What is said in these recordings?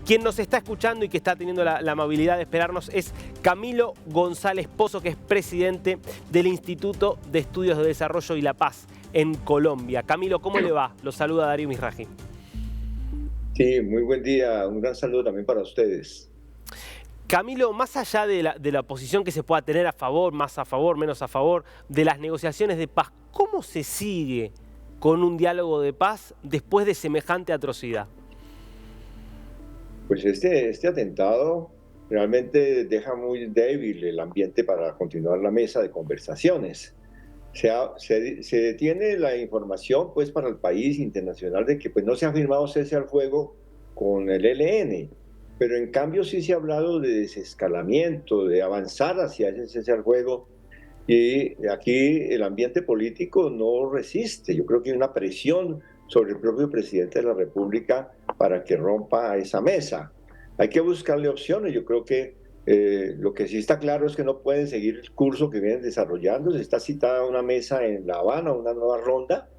Quien nos está escuchando y que está teniendo la amabilidad de esperarnos es Camilo González Pozo, que es presidente del Instituto de Estudios de Desarrollo y la Paz en Colombia. Camilo, ¿cómo le va? Lo saluda Darío Misraji. Sí, muy buen día. Un gran saludo también para ustedes. Camilo, más allá de la posición que se pueda tener a favor, más a favor, menos a favor, de las negociaciones de paz, ¿cómo se sigue con un diálogo de paz después de semejante atrocidad? Pues este atentado realmente deja muy débil el ambiente para continuar la mesa de conversaciones. Se tiene la información pues para el país internacional de que pues no se ha firmado cese al fuego con el ELN, pero en cambio sí se ha hablado de desescalamiento, de avanzar hacia ese cese al fuego, y aquí el ambiente político no resiste. Yo creo que hay una presión sobre el propio presidente de la República para que rompa esa mesa. Hay que buscarle opciones. Yo creo que lo que sí está claro es que no pueden seguir el curso que vienen desarrollando. Se está citada una mesa en La Habana, una nueva ronda,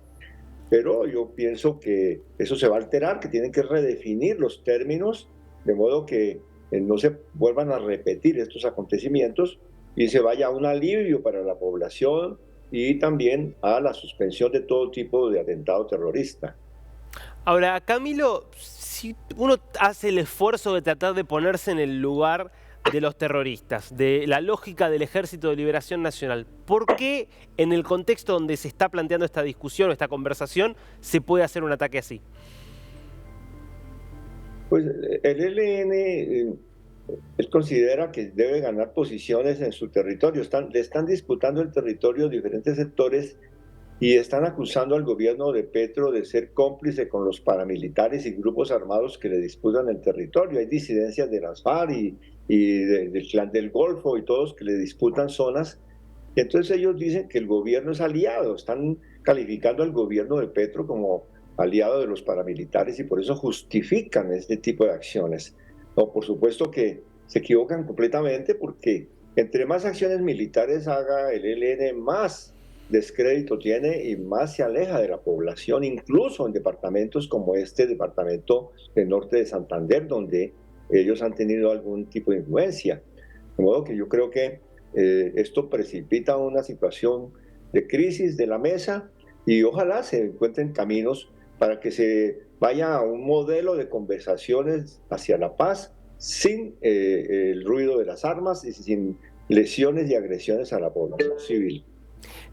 pero yo pienso que eso se va a alterar, que tienen que redefinir los términos de modo que no se vuelvan a repetir estos acontecimientos y se vaya a un alivio para la población y también a la suspensión de todo tipo de atentado terrorista. Ahora, Camilo, si uno hace el esfuerzo de tratar de ponerse en el lugar de los terroristas, de la lógica del Ejército de Liberación Nacional, ¿por qué en el contexto donde se está planteando esta discusión o esta conversación se puede hacer un ataque así? Pues el ELN, él considera que debe ganar posiciones en su territorio. Le están disputando el territorio diferentes sectores y están acusando al gobierno de Petro de ser cómplice con los paramilitares y grupos armados que le disputan el territorio. Hay disidencias de las FARC del Clan del Golfo y todos que le disputan zonas. Y entonces ellos dicen que el gobierno es aliado, están calificando al gobierno de Petro como aliado de los paramilitares y por eso justifican este tipo de acciones. No, por supuesto que se equivocan completamente, porque entre más acciones militares haga el ELN, más descrédito tiene y más se aleja de la población, incluso en departamentos como este departamento del norte de Santander, donde ellos han tenido algún tipo de influencia. De modo que yo creo que esto precipita una situación de crisis de la mesa y ojalá se encuentren caminos para que se vaya a un modelo de conversaciones hacia la paz sin el ruido de las armas y sin lesiones y agresiones a la población civil.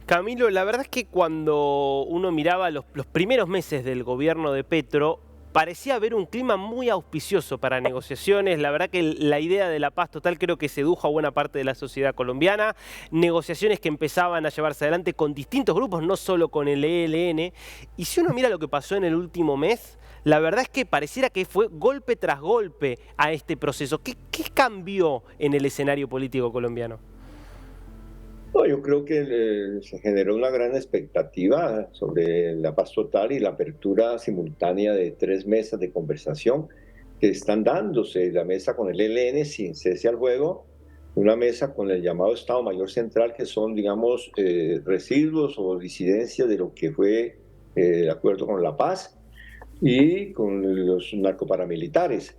Camilo, la verdad es que cuando uno miraba los primeros meses del gobierno de Petro, parecía haber un clima muy auspicioso para negociaciones. La verdad que la idea de la paz total creo que sedujo a buena parte de la sociedad colombiana. Negociaciones que empezaban a llevarse adelante con distintos grupos, no solo con el ELN. Y si uno mira lo que pasó en el último mes, la verdad es que pareciera que fue golpe tras golpe a este proceso. ¿Qué cambió en el escenario político colombiano? No, yo creo que se generó una gran expectativa sobre la paz total y la apertura simultánea de 3 mesas de conversación que están dándose: la mesa con el ELN sin cese al fuego, una mesa con el llamado Estado Mayor Central, que son, digamos, residuos o disidencias de lo que fue el acuerdo con la paz, y con los narcoparamilitares.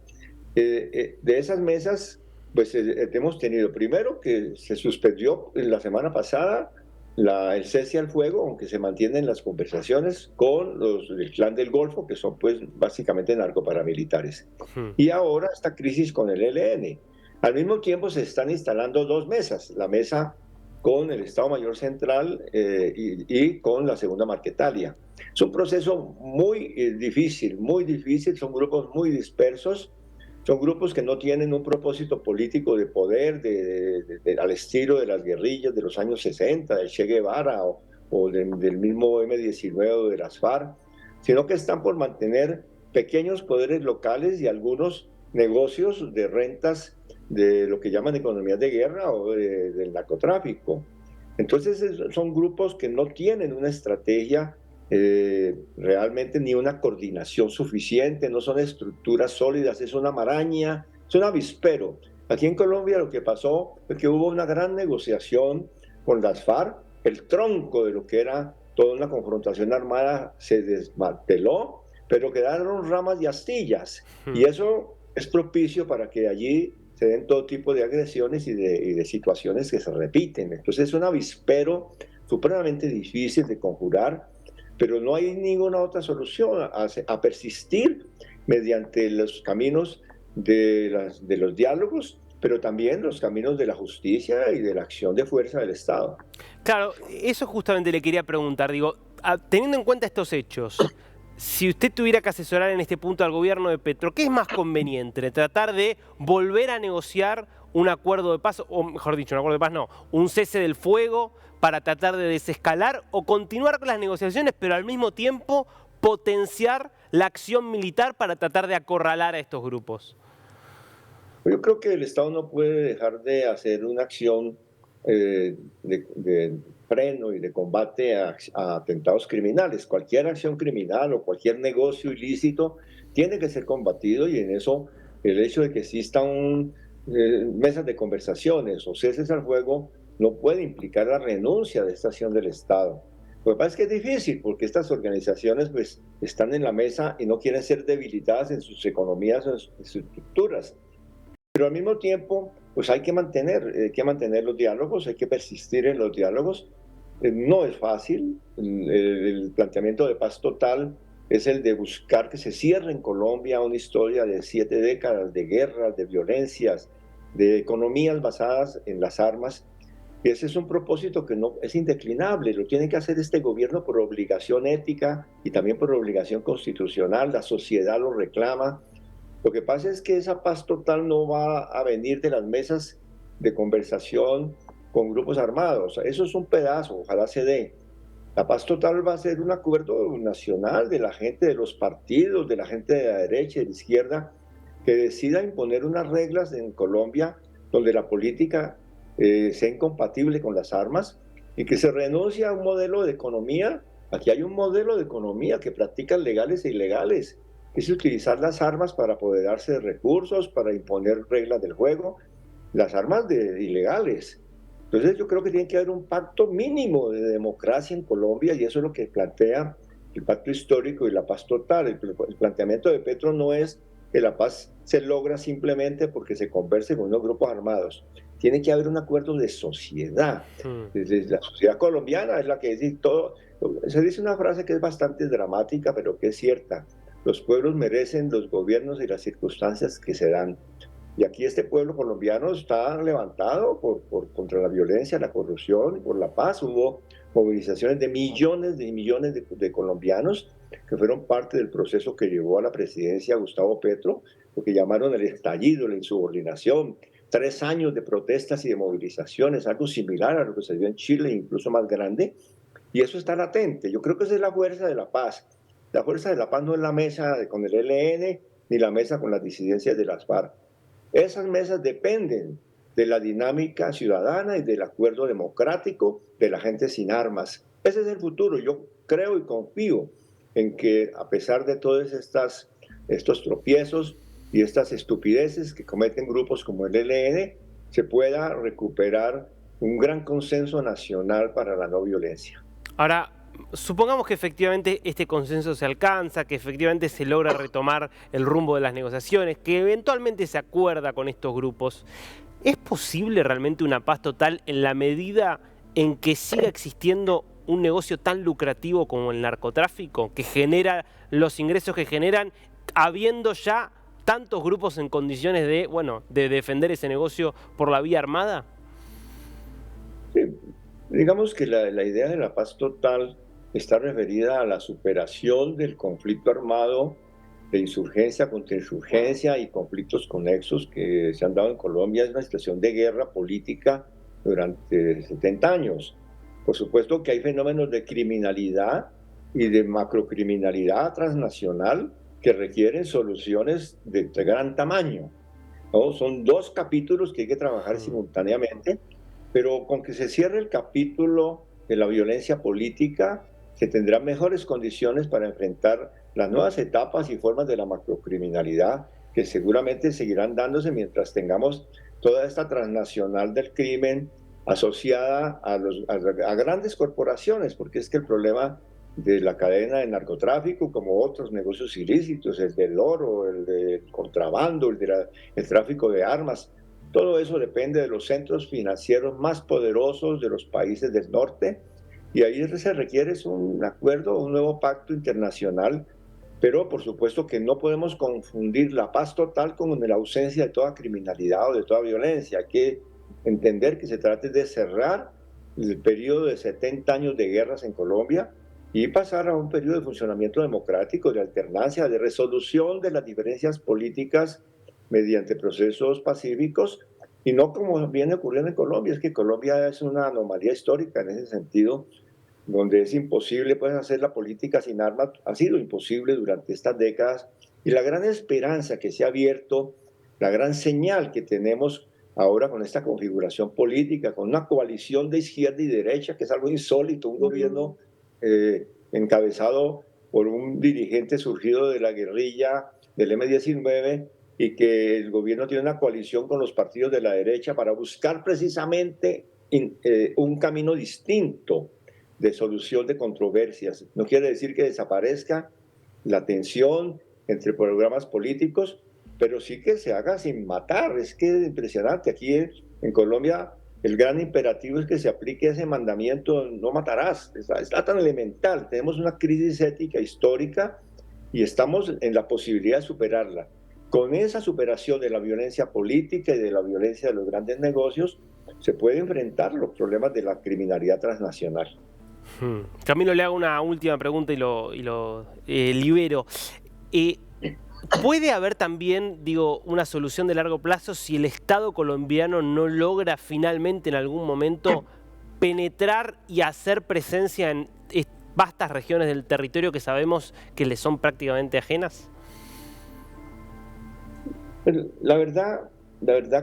De esas mesas, pues hemos tenido primero que se suspendió la semana pasada el cese al fuego, aunque se mantienen las conversaciones con los del Clan del Golfo, que son pues básicamente narcoparamilitares. Hmm. Y ahora esta crisis con el ELN. Al mismo tiempo se están instalando 2 mesas: la mesa con el Estado Mayor Central y con la Segunda Marquetalia. Es un proceso muy muy difícil, son grupos muy dispersos, son grupos que no tienen un propósito político de poder al estilo de las guerrillas de los años 60, del Che Guevara del mismo M-19 o de las FARC, sino que están por mantener pequeños poderes locales y algunos negocios de rentas de lo que llaman economías de guerra o del narcotráfico. Entonces son grupos que no tienen una estrategia realmente, ni una coordinación suficiente, no son estructuras sólidas, es una maraña, es un avispero. Aquí en Colombia lo que pasó fue que hubo una gran negociación con las FARC, el tronco de lo que era toda una confrontación armada se desmanteló, pero quedaron ramas y astillas, Hmm. y eso es propicio para que allí se den todo tipo de agresiones y de situaciones que se repiten. Entonces es un avispero supremamente difícil de conjurar, pero no hay ninguna otra solución a persistir mediante los caminos de los diálogos, pero también los caminos de la justicia y de la acción de fuerza del Estado. Claro, eso justamente le quería preguntar. Digo, teniendo en cuenta estos hechos, si usted tuviera que asesorar en este punto al gobierno de Petro, ¿qué es más conveniente? ¿Tratar de volver a negociar un acuerdo de paz, o mejor dicho, un acuerdo de paz no, un cese del fuego para tratar de desescalar o continuar con las negociaciones, pero al mismo tiempo potenciar la acción militar para tratar de acorralar a estos grupos? Yo creo que el Estado no puede dejar de hacer una acción de freno y de combate a atentados criminales. Cualquier acción criminal o cualquier negocio ilícito tiene que ser combatido, y en eso el hecho de que existan mesas de conversaciones o ceses al fuego no puede implicar la renuncia de esta acción del Estado. Lo que pasa es que es difícil porque estas organizaciones pues, están en la mesa y no quieren ser debilitadas en sus economías o en sus estructuras. Pero al mismo tiempo, pues hay que mantener los diálogos, hay que persistir en los diálogos. No es fácil. El planteamiento de paz total es el de buscar que se cierre en Colombia una historia de 7 décadas de guerras, de violencias, de economías basadas en las armas. Y ese es un propósito que no es indeclinable. Lo tiene que hacer este gobierno por obligación ética y también por obligación constitucional. La sociedad lo reclama. Lo que pasa es que esa paz total no va a venir de las mesas de conversación con grupos armados. Eso es un pedazo, ojalá se dé. La paz total va a ser un acuerdo nacional de la gente, de los partidos, de la gente de la derecha y de la izquierda, que decida imponer unas reglas en Colombia donde la política sea incompatible con las armas y que se renuncie a un modelo de economía. Aquí hay un modelo de economía que practican legales e ilegales, que es utilizar las armas para apoderarse de recursos, para imponer reglas del juego, las armas ilegales. Entonces yo creo que tiene que haber un pacto mínimo de democracia en Colombia, y eso es lo que plantea el pacto histórico y la paz total. El planteamiento de Petro no es que la paz se logra simplemente porque se converse con unos grupos armados. Tiene que haber un acuerdo de sociedad. Hmm. Desde la sociedad colombiana es la que dice todo. Se dice una frase que es bastante dramática, pero que es cierta. Los pueblos merecen los gobiernos y las circunstancias que se dan. Y aquí este pueblo colombiano está levantado contra la violencia, la corrupción, por la paz. Hubo movilizaciones de millones y millones de colombianos que fueron parte del proceso que llevó a la presidencia a Gustavo Petro, lo que llamaron el estallido, la insubordinación. 3 años de protestas y de movilizaciones, algo similar a lo que se dio en Chile, incluso más grande. Y eso está latente. Yo creo que esa es la fuerza de la paz. La fuerza de la paz no es la mesa con el ELN ni la mesa con las disidencias de las FARC. Esas mesas dependen de la dinámica ciudadana y del acuerdo democrático de la gente sin armas. Ese es el futuro. Yo creo y confío en que a pesar de todos estos tropiezos y estas estupideces que cometen grupos como el ELN, se pueda recuperar un gran consenso nacional para la no violencia. Ahora, supongamos que efectivamente este consenso se alcanza, que efectivamente se logra retomar el rumbo de las negociaciones, que eventualmente se acuerda con estos grupos. ¿Es posible realmente una paz total en la medida en que siga existiendo un negocio tan lucrativo como el narcotráfico, que genera los ingresos que generan, habiendo ya tantos grupos en condiciones de, bueno, de defender ese negocio por la vía armada? Sí, digamos que la idea de la paz total está referida a la superación del conflicto armado, de insurgencia contra insurgencia y conflictos conexos que se han dado en Colombia. Es una situación de guerra política durante 70 años. Por supuesto que hay fenómenos de criminalidad y de macrocriminalidad transnacional que requieren soluciones de gran tamaño, ¿no? Son dos capítulos que hay que trabajar Mm. simultáneamente, pero con que se cierre el capítulo de la violencia política, se tendrán mejores condiciones para enfrentar las nuevas etapas y formas de la macrocriminalidad que seguramente seguirán dándose mientras tengamos toda esta transnacional del crimen asociada a grandes corporaciones, porque es que el problema de la cadena de narcotráfico, como otros negocios ilícitos, el del oro, el del contrabando, el tráfico de armas. Todo eso depende de los centros financieros más poderosos de los países del norte, y ahí se requiere un acuerdo, un nuevo pacto internacional, pero por supuesto que no podemos confundir la paz total con la ausencia de toda criminalidad o de toda violencia. Hay que entender que se trata de cerrar el periodo de 70 años de guerras en Colombia y pasar a un periodo de funcionamiento democrático, de alternancia, de resolución de las diferencias políticas mediante procesos pacíficos, y no como viene ocurriendo en Colombia. Es que Colombia es una anomalía histórica en ese sentido, donde es imposible pues, hacer la política sin armas. Ha sido imposible durante estas décadas, y la gran esperanza que se ha abierto, la gran señal que tenemos ahora con esta configuración política, con una coalición de izquierda y derecha, que es algo insólito, un gobierno encabezado por un dirigente surgido de la guerrilla del M-19, y que el gobierno tiene una coalición con los partidos de la derecha para buscar precisamente un camino distinto de solución de controversias. No quiere decir que desaparezca la tensión entre programas políticos, pero sí que se haga sin matar. Es que es impresionante. Aquí en Colombia el gran imperativo es que se aplique ese mandamiento: no matarás. Está tan elemental. Tenemos una crisis ética histórica y estamos en la posibilidad de superarla. Con esa superación de la violencia política y de la violencia de los grandes negocios, se puede enfrentar los problemas de la criminalidad transnacional. Camilo, le hago una última pregunta y lo libero. ¿Puede haber también, digo, una solución de largo plazo si el Estado colombiano no logra finalmente en algún momento penetrar y hacer presencia en vastas regiones del territorio que sabemos que le son prácticamente ajenas? La verdad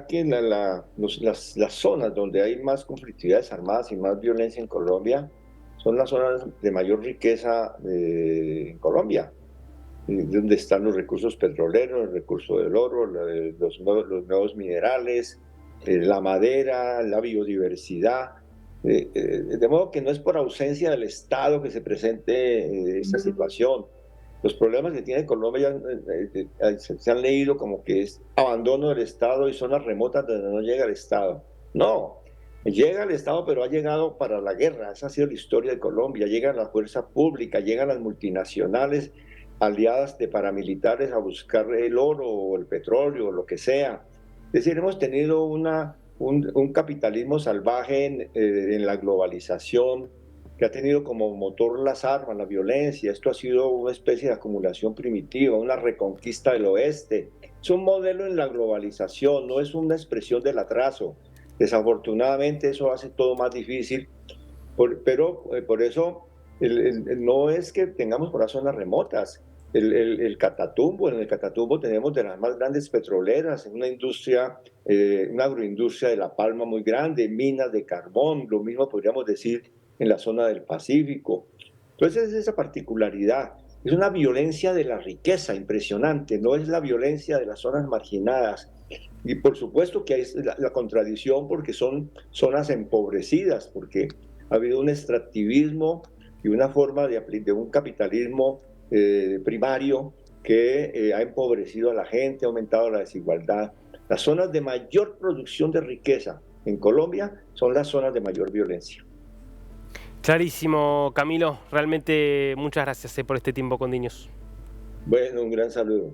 que las zonas donde hay más conflictividades armadas y más violencia en Colombia son las zonas de mayor riqueza en Colombia, donde están los recursos petroleros, el recurso del oro, los nuevos minerales, la madera, la biodiversidad. De modo que no es por ausencia del Estado que se presente esta situación. Los problemas que tiene Colombia se han leído como que es abandono del Estado y zonas remotas donde no llega el Estado. No, llega el Estado, pero ha llegado para la guerra. Esa ha sido la historia de Colombia. Llegan las fuerzas públicas, llegan las multinacionales aliadas de paramilitares a buscar el oro o el petróleo o lo que sea. Es decir, hemos tenido un capitalismo salvaje en la globalización, que ha tenido como motor las armas, la violencia. Esto ha sido una especie de acumulación primitiva, una reconquista del oeste. Es un modelo en la globalización, no es una expresión del atraso. Desafortunadamente eso hace todo más difícil, pero por eso no es que tengamos por las zonas remotas. En el Catatumbo tenemos de las más grandes petroleras, una industria, una agroindustria de la palma muy grande, minas de carbón, lo mismo podríamos decir en la zona del Pacífico. Entonces es esa particularidad, es una violencia de la riqueza impresionante, no es la violencia de las zonas marginadas. Y por supuesto que hay la contradicción, porque son zonas empobrecidas, porque ha habido un extractivismo y una forma de un capitalismo primario que ha empobrecido a la gente, ha aumentado la desigualdad. Las zonas de mayor producción de riqueza en Colombia son las zonas de mayor violencia. Clarísimo, Camilo. Realmente muchas gracias por este tiempo con Diños. Bueno, un gran saludo.